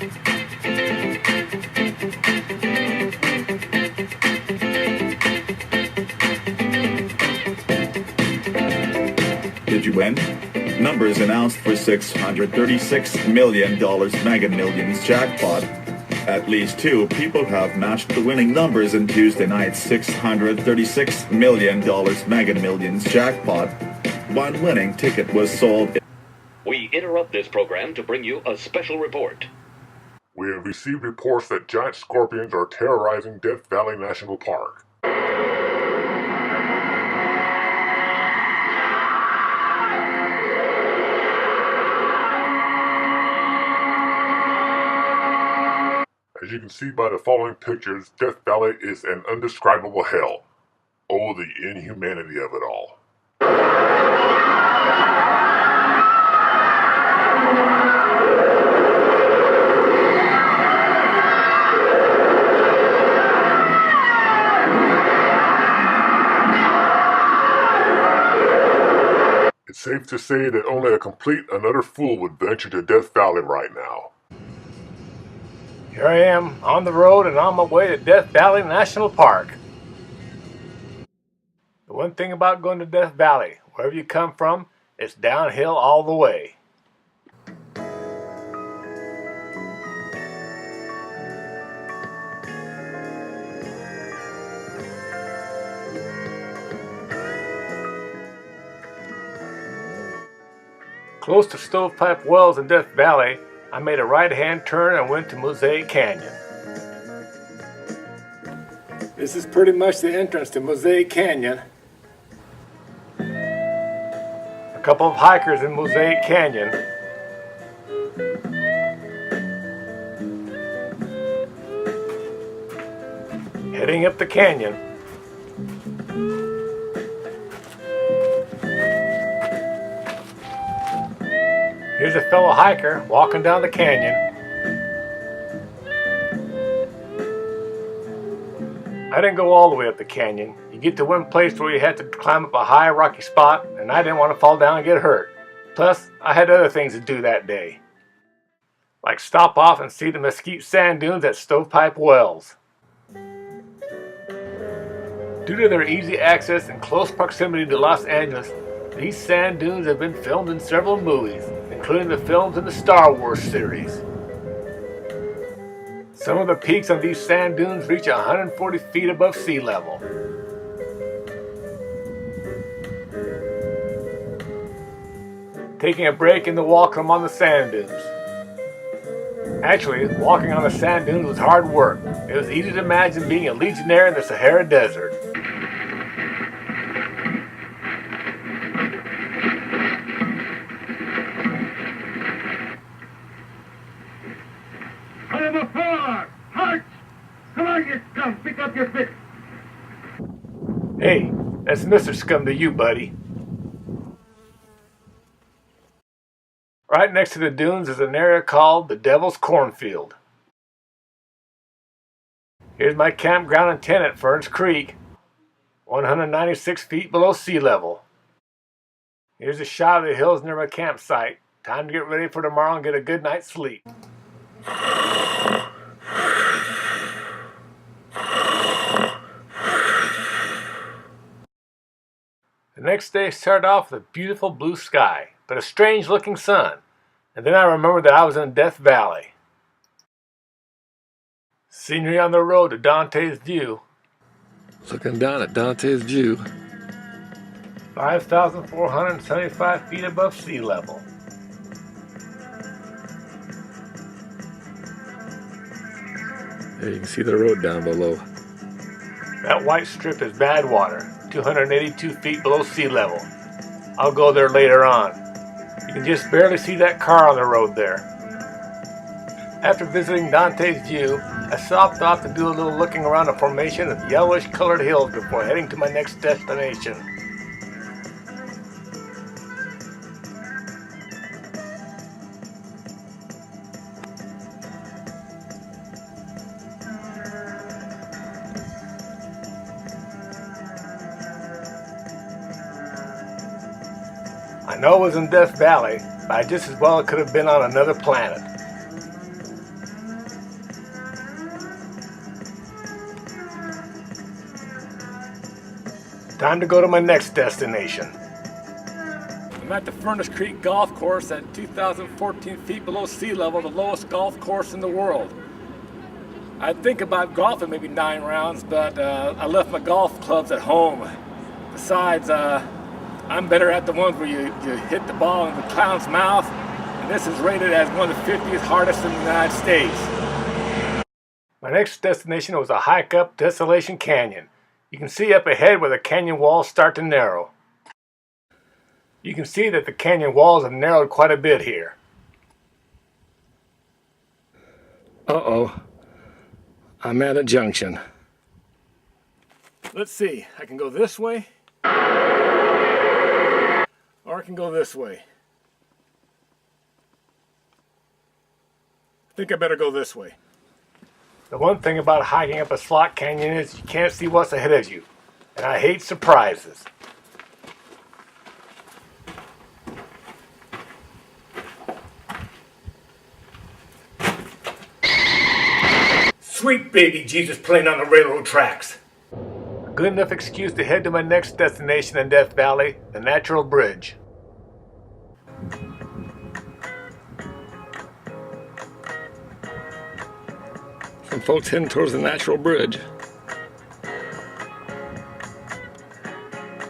Did you win? Numbers announced for $636 million Mega Millions jackpot. At least two people have matched the winning numbers in Tuesday night's $636 million Mega Millions jackpot. One winning ticket was sold. We interrupt this program to bring you a special report. We have received reports that giant scorpions are terrorizing Death Valley National Park. As you can see by the following pictures, Death Valley is an undescribable hell. Oh, the inhumanity of it all. It's safe to say that only a complete and utter fool would venture to Death Valley right now. Here I am, on the road and on my way to Death Valley National Park. The one thing about going to Death Valley, wherever you come from, it's downhill all the way. Close to Stovepipe Wells in Death Valley, I made a right-hand turn and went to Mosaic Canyon. This is pretty much the entrance to Mosaic Canyon. A couple of hikers in Mosaic Canyon. Heading up the canyon. Here's a fellow hiker walking down the canyon. I didn't go all the way up the canyon. You get to one place where you had to climb up a high rocky spot, and I didn't want to fall down and get hurt. Plus, I had other things to do that day, like stop off and see the Mesquite sand dunes at Stovepipe Wells. Due to their easy access and close proximity to Los Angeles, these sand dunes have been filmed in several movies, including the films in the Star Wars series. Some of the peaks on these sand dunes reach 140 feet above sea level. Taking a break in the walk on the sand dunes. Actually, walking on the sand dunes was hard work. It was easy to imagine being a legionnaire in the Sahara Desert. Pick up your fist. Hey, that's Mr. Scum to you, buddy. Right next to the dunes is an area called the Devil's Cornfield. Here's my campground and tent at Ferns Creek, 196 feet below sea level. Here's a shot of the hills near my campsite. Time to get ready for tomorrow and get a good night's sleep. The next day started off with a beautiful blue sky, but a strange looking sun. And then I remembered that I was in Death Valley. Scenery on the road to Dantes View. Looking down at Dantes View. 5,475 feet above sea level. There you can see the road down below. That white strip is Badwater, 282 feet below sea level. I'll go there later on. You can just barely see that car on the road there. After visiting Dantes View, I stopped off to do a little looking around a formation of yellowish colored hills before heading to my next destination. I know it was in Death Valley, but I just as well could have been on another planet. Time to go to my next destination. I'm at the Furnace Creek Golf Course at 2,014 feet below sea level, the lowest golf course in the world. I think about golfing maybe 9 rounds, but I left my golf clubs at home. Besides, I'm better at the ones where you hit the ball in the clown's mouth, and this is rated as one of the 50th hardest in the United States. My next destination was a hike up Desolation Canyon. You can see up ahead where the canyon walls start to narrow. You can see that the canyon walls have narrowed quite a bit here. Uh-oh. I'm at a junction. Let's see. I can go this way. Or I can go this way. I think I better go this way. The one thing about hiking up a slot canyon is you can't see what's ahead of you. And I hate surprises. Sweet baby Jesus playing on the railroad tracks. A good enough excuse to head to my next destination in Death Valley, the Natural Bridge. Some folks heading towards the Natural Bridge.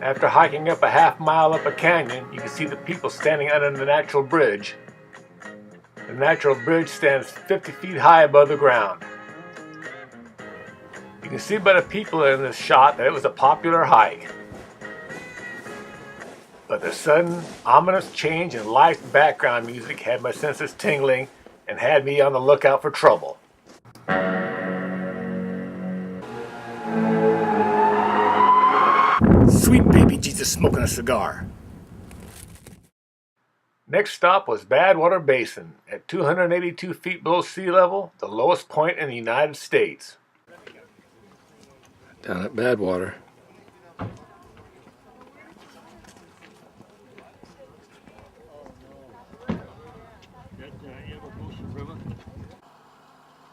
After hiking up a half mile up a canyon, you can see the people standing under the Natural Bridge. The Natural Bridge stands 50 feet high above the ground. You can see by the people in this shot that it was a popular hike. But the sudden, ominous change in life's background music had my senses tingling and had me on the lookout for trouble. Sweet baby Jesus smoking a cigar. Next stop was Badwater Basin at 282 feet below sea level, the lowest point in the United States. Down at Badwater.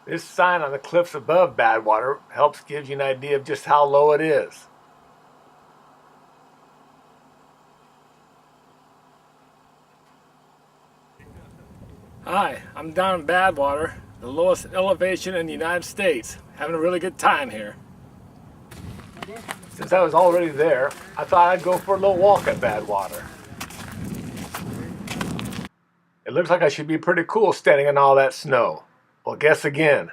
This sign on the cliffs above Badwater helps give you an idea of just how low it is. Hi, I'm down in Badwater, the lowest elevation in the United States. Having a really good time here. Since I was already there, I thought I'd go for a little walk at Badwater. It looks like I should be pretty cool standing in all that snow. Well, guess again.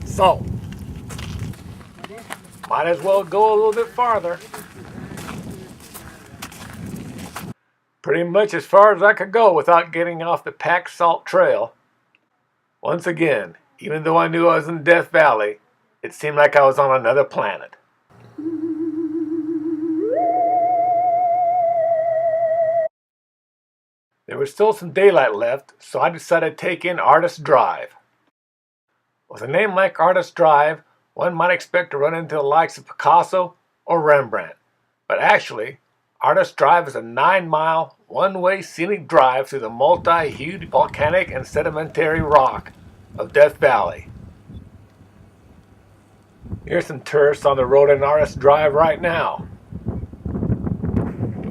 So, might as well go a little bit farther. Pretty much as far as I could go without getting off the packed salt trail. Once again, even though I knew I was in Death Valley, it seemed like I was on another planet. There was still some daylight left, so I decided to take in Artist Drive. With a name like Artist Drive, one might expect to run into the likes of Picasso or Rembrandt. But actually, Artist Drive is a 9-mile, one-way scenic drive through the multi-hued volcanic and sedimentary rock of Death Valley. Here's some tourists on the road in Artist Drive right now.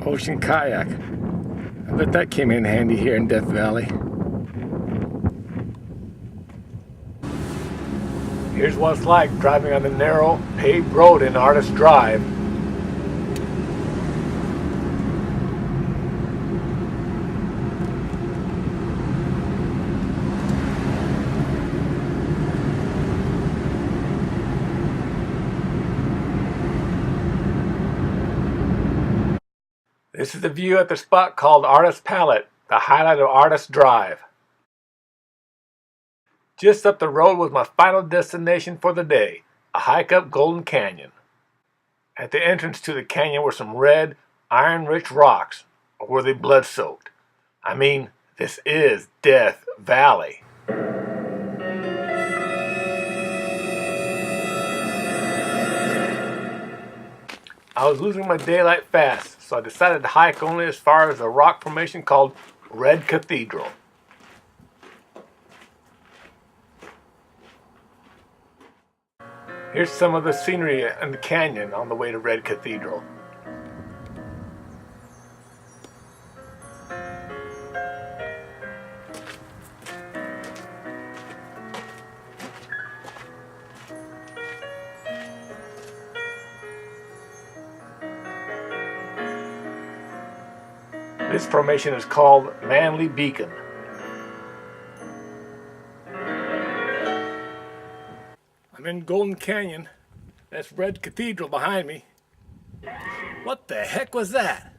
Ocean kayak. I bet that came in handy here in Death Valley. Here's what it's like driving on the narrow, paved road in Artist Drive. This is the view at the spot called Artist Palette, the highlight of Artist Drive. Just up the road was my final destination for the day, a hike up Golden Canyon. At the entrance to the canyon were some red, iron-rich rocks, or were they blood-soaked? I mean, this is Death Valley. I was losing my daylight fast, so I decided to hike only as far as a rock formation called Red Cathedral. Here's some of the scenery in the canyon on the way to Red Cathedral. This formation is called Manly Beacon. I'm in Golden Canyon. That's Red Cathedral behind me. What the heck was that?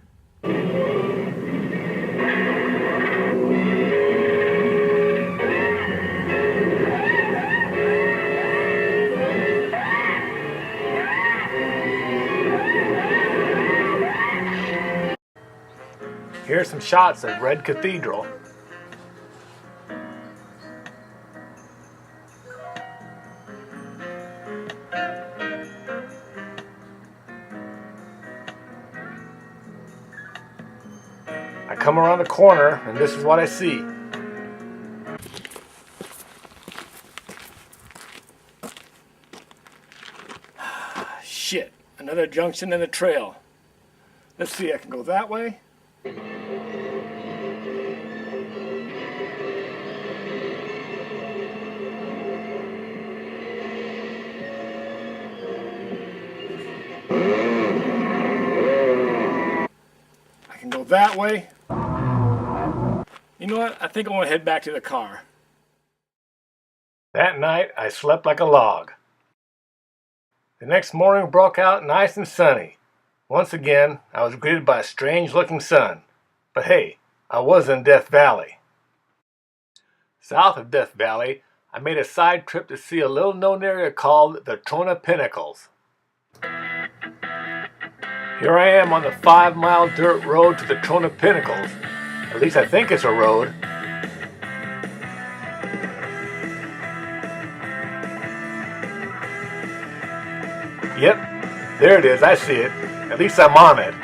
Here's some shots of Red Cathedral. I come around the corner and this is what I see. Shit, another junction in the trail. Let's see, I can go that way. I can go that way. You know what? I think I want to head back to the car. That night, I slept like a log. The next morning broke out nice and sunny. Once again, I was greeted by a strange-looking sun. But hey, I was in Death Valley. South of Death Valley, I made a side trip to see a little-known area called the Cone of Pinnacles. Here I am on the 5-mile dirt road to the Cone of Pinnacles. At least I think it's a road. Yep, there it is, I see it. At least I'm on it.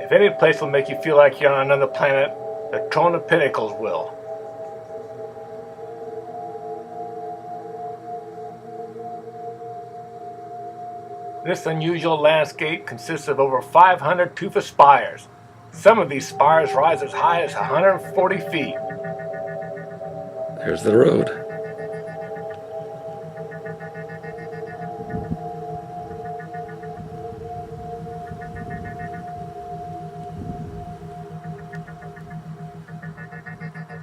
If any place will make you feel like you're on another planet, the Cone of Pinnacles will. This unusual landscape consists of over 500 tufa spires. Some of these spires rise as high as 140 feet. There's the road.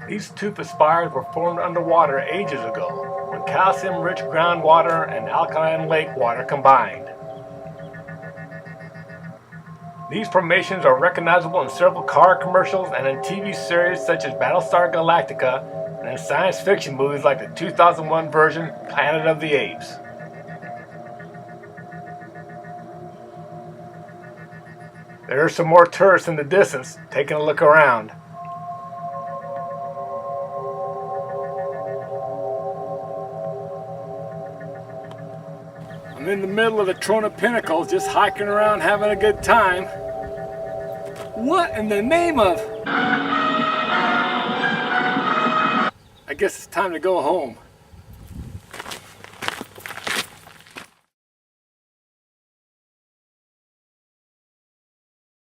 These tufa spires were formed underwater ages ago, when calcium-rich groundwater and alkaline lake water combined. These formations are recognizable in several car commercials and in TV series such as Battlestar Galactica, and in science fiction movies like the 2001 version Planet of the Apes. There are some more tourists in the distance taking a look around. I'm in the middle of the Cone of Pinnacles, just hiking around having a good time. What in the name of... I guess it's time to go home.